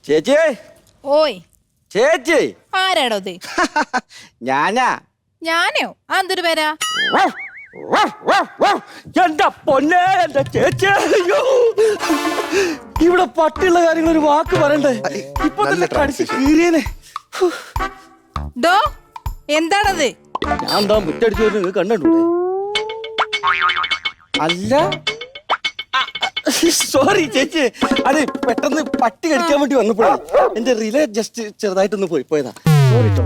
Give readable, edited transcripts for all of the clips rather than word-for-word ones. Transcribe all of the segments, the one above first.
ചേച്ചി ഓയ് ചേച്ചി ആരാടോ ഇത്? ഞാനാ. ഞാനോ? എന്തൊരു പേരാ? എന്റെ പൊന്നേ, എന്റെ ചേച്ചി. അയ്യോ, ഇവിടെ പട്ടിയുള്ള കാര്യങ്ങൾ ഒരു വാക്ക് പറയണ്ടേ? ഇപ്പൊ തന്നെ കടിച്ച് കീറിയനെ. ഡോ എന്താണത്? ഞാൻ എന്താ മുറ്റടിച്ചു വരുന്നത് കണ്ടൂടെ? അല്ല, സോറി ചേച്ചി, അത് പെട്ടെന്ന് പട്ടി കടിക്കാൻ വേണ്ടി വന്നപ്പോഴേ എന്റെ റിലേ ജസ്റ്റ് ചെറുതായിട്ടൊന്ന് പോയതാ. സോറി ട്ടോ.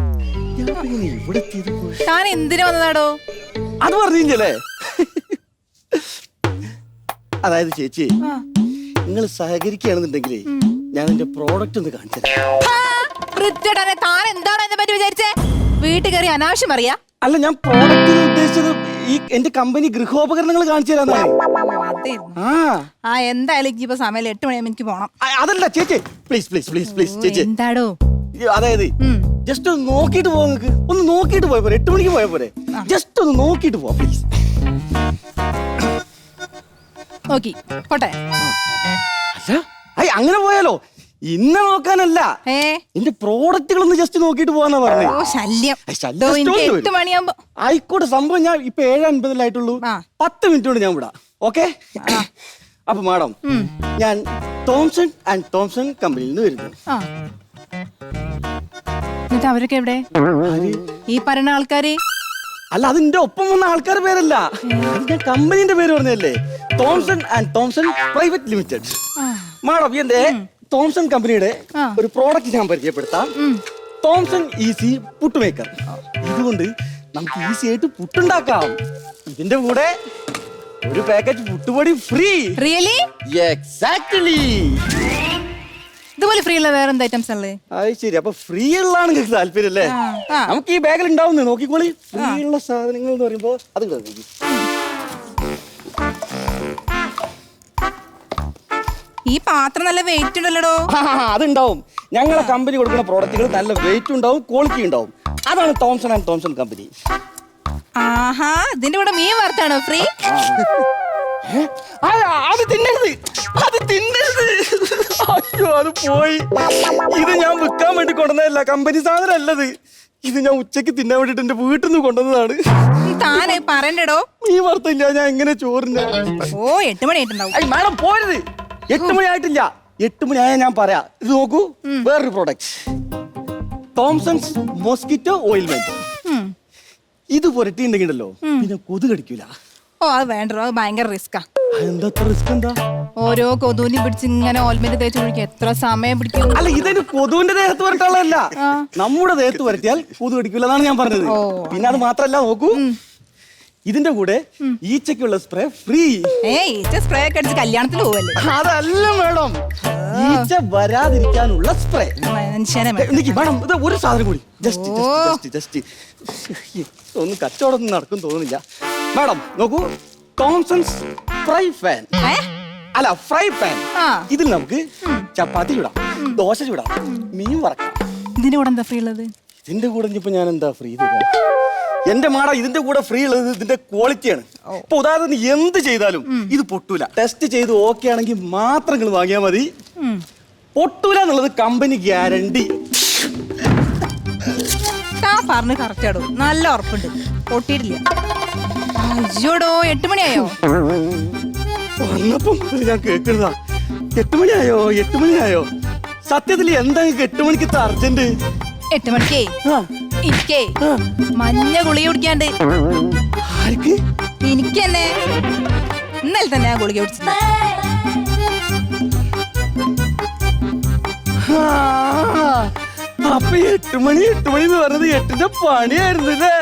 ഇവിടെ താൻ എന്തിനു വന്നതാടോ? അത് പറഞ്ഞില്ലേ? അതായത് ചേച്ചി, നിങ്ങൾ സഹകരിക്കുകയാണെന്നുണ്ടെങ്കിലേ ഞാൻ എന്റെ പ്രോഡക്റ്റ് ഒന്ന് കാണിച്ചു തരാം. താൻ എന്താണ് എന്നെ പറ്റി വിചാരിച്ചേ? വീട്ടിൽ കയറി അനാവശ്യം അറിയാ? അല്ല, ഞാൻ പ്രോഡക്റ്റ് ഉദ്ദേശിച്ചത് ഈ എന്റെ കമ്പനി ഗൃഹോപകരണങ്ങൾ കാണിച്ചു തരാന്നാണ്. എന്തായാലും ഇപ്പൊ സമയം 8 മണിയാകുമ്പോ എനിക്ക് പോണം. അതല്ല ചേച്ചി, പ്ലീസ് പ്ലീസ് പ്ലീസ് പ്ലീസ് ചേച്ചി. എന്താടോ? അതായത് ജസ്റ്റ് ഒന്ന് നോക്കിട്ട് പോവാ. നിങ്ങൾക്ക് ഒന്ന് നോക്കിട്ട് പോയ പോരെ? 8 മണിക്ക് പോയ പോരെ? ജസ്റ്റ് ഒന്ന് നോക്കിട്ട് പോവാ പ്ലീസ്. നോക്കി പോട്ടെ. അല്ല, അങ്ങനെ പോയാലോ? ഇന്ന് നോക്കാനല്ല, എന്റെ പ്രോഡക്റ്റുകളൊന്ന് ജസ്റ്റ് നോക്കിട്ട് പോവാന്നാ പറഞ്ഞത്. ശല്യം. 8 മണിയാകുമ്പോ ആയിക്കോട്ടെ. സംഭവം ഞാൻ ഇപ്പൊ 7:50 10 മിനിറ്റ് കൊണ്ട് ഞാൻ വിടാം. ഓക്കെ? അപ്പൊ മാഡം, ഞാൻ തോംസൺ ആൻഡ് തോംസൺ കമ്പനിയിൽ നിന്ന് വരുന്നു. എന്നിട്ട് അവരൊക്കെ എവിടെ? ഈ പറയുന്ന ആൾക്കാര്? അല്ല, അതിന്റെ ഒപ്പം വന്ന ആൾക്കാരുടെ പേരല്ല, ഞാൻ കമ്പനിന്റെ പേര് പറഞ്ഞല്ലേ, Thomson and Thomson private limited. Madam, എന്റെ തോംസൺ കമ്പനിയുടെ ഒരു പ്രോഡക്റ്റ് ഞാൻ പരിചയപ്പെടുത്താം. Thomson easy puttu maker. ഇതുകൊണ്ട് നമുക്ക് ഈസി ആയിട്ട് പുട്ടുണ്ടാക്കാം. ഇതിന്റെ കൂടെ ഒരു പാക്കറ്റ് പുട്ടുപൊടി ഫ്രീ. റിയലി? എക്സാക്ട്ലി. ഇതുപോലെ ഫ്രീ ഉള്ള വേറെ എന്ത് ഐറ്റംസ് ഉള്ളത്? അത് ശരി. അപ്പൊ ഫ്രീ ഉള്ളതാണ് നിങ്ങൾക്ക് താല്പര്യം അല്ലേ? നമുക്ക് ഈ ബാഗിൽ ഉണ്ടാവുന്നേ നോക്കിക്കോളി. ഫ്രീ ഉള്ള സാധനങ്ങൾ എന്ന് പറയുമ്പോ അത് കേൾക്കും. ഈ പാത്രം നല്ല വെയിറ്റ് ഉണ്ടല്ലോ. അതുണ്ടാവും. ഞങ്ങളെ കമ്പനി കൊടുക്കുന്ന പ്രോഡക്റ്റുകൾ നല്ല വെയിറ്റ് ഉണ്ടാവും, ക്വാളിറ്റി ഉണ്ടാവും. അതാണ് തോംസൺ ആൻഡ് തോംസൺ കമ്പനി. ആഹാ, ഇതിന്റെ കൂടെ മീൻ വറുത്താണോ ഫ്രീ? അത് തിന്നരുത്, അത് തിന്നരുത്. അയ്യോ, അത് പോയി. ഇത് ഞാൻ വിൽക്കാൻ വേണ്ടി കൊണ്ടുവന്നതല്ല, കമ്പനി സാധനം അല്ലത്. ഇത് ഞാൻ ഉച്ചക്ക് തിന്നാൻ വേണ്ടിട്ട് എന്റെ വീട്ടിൽ നിന്ന് കൊണ്ടുവന്നതാണ്. താനെ പറയണ്ടോ? മീൻ വറുത്തില്ല, ഞാൻ എങ്ങനെ ചോറിന്? ഓ, 8 മണി ആയിട്ടുണ്ടാവും. മാഡം പോരുത്, 8 മണി ആയിട്ടില്ല. 8 മണി ആയാൽ ഞാൻ പറയാം. ഇത് നോക്കൂ, വേറൊരു പ്രോഡക്റ്റ്, തോംസൺസ് മോസ്കിറ്റോ ഓയിൽമെന്റ്. ഇത് പുരട്ടിണ്ടെങ്കിലോ പിന്നെ കൊതു കടിക്കൂല. ഓ, അത് വേണ്ടോ, അത് ഭയങ്കര റിസ്കാ. എന്താ റിസ്ക്? എന്താ? ഓരോ കൊതുവിനെ പിടിച്ച് ഇങ്ങനെ ഓയിൽമെന്റ് തേച്ച് കുടിക്കാൻ എത്ര സമയം പിടിക്കും? അല്ല, ഇതൊരു കൊതുവിന്റെ ദേഹത്ത് വരട്ടുള്ളതല്ല, നമ്മുടെ ദേഹത്ത് വരട്ടിയാൽ കൊതു കടിക്കൂല എന്നാണ് ഞാൻ പറഞ്ഞത്. പിന്നെ അത് മാത്രല്ല, നോക്കൂ, ഇതിന്റെ കൂടെ ഈച്ചയ്ക്കുള്ള സ്പ്രേ ഫ്രീ. ഈച്ച സ്പ്രേ ഒക്കെ അടിച്ച് കല്യാണത്തിന് പോവല്ലേ? അതല്ല മേഡം, ഈച്ച വരാതിരിക്കാനുള്ള സ്പ്രേ. മേഡം, ഇത് ഒരു സാധനം കൂടി, ജസ്റ്റ് ഒന്നും കച്ചവടം നടക്കും തോന്നുന്നില്ല. മാഡം നോക്കൂ, തോംസൺസ് ഫ്രൈ പാൻ. അല്ല, ഫ്രൈ പാൻ. ഇതിൽ നമുക്ക് ചപ്പാത്തി ചൂടാം, ദോശ ചൂടാം, മീൻ വറക്കാം. ഇതിന്റെ കൂടെ എന്താ ഫ്രീ ഉള്ളത്? ഇതിന്റെ കൂടെ ഇപ്പൊ ഞാൻ എന്താ ഫ്രീ തരാം? എന്റെ മാഡം, ഇതിന്റെ കൂടെ ഫ്രീ ഉള്ളത് ഇതിന്റെ ക്വാളിറ്റിയാണ്. ഇപ്പൊ ഉദാഹരണത്തിന് എന്ത് ചെയ്താലും ഇത് പൊട്ടൂല. ടെസ്റ്റ് ചെയ്ത് ഓക്കെ ആണെങ്കിൽ മാത്രം നിങ്ങൾ വാങ്ങിയാൽ മതി. പൊട്ടൂല എന്നുള്ളത് കമ്പനി ഗ്യാരണ്ടി. പറഞ്ഞു കറക്റ്റ് ആടോ, നല്ല ഉറപ്പുണ്ട്, പൊട്ടിയിട്ടില്ല. അയ്യോടോ, 8 മണിയായോ? വന്നപ്പം ഞാൻ കേൾക്കുന്നതാ, 8 മണിയായോ 8 മണിയായോ. സത്യത്തിൽ എന്താ 8 മണിക്ക് അർജന്റ്? 8 മണിക്കേ എനിക്കേ മഞ്ഞ ഗുളിക കുടിക്കാണ്ട്. ആർക്ക്? എനിക്ക് തന്നെ. ഇന്നലെ തന്നെ ആ ഗുളിക കുടിച്ചത്. അപ്പൊ 8 മണി എന്ന് പറഞ്ഞത് 8ന്റെ പണിയായിരുന്നു അല്ലേ?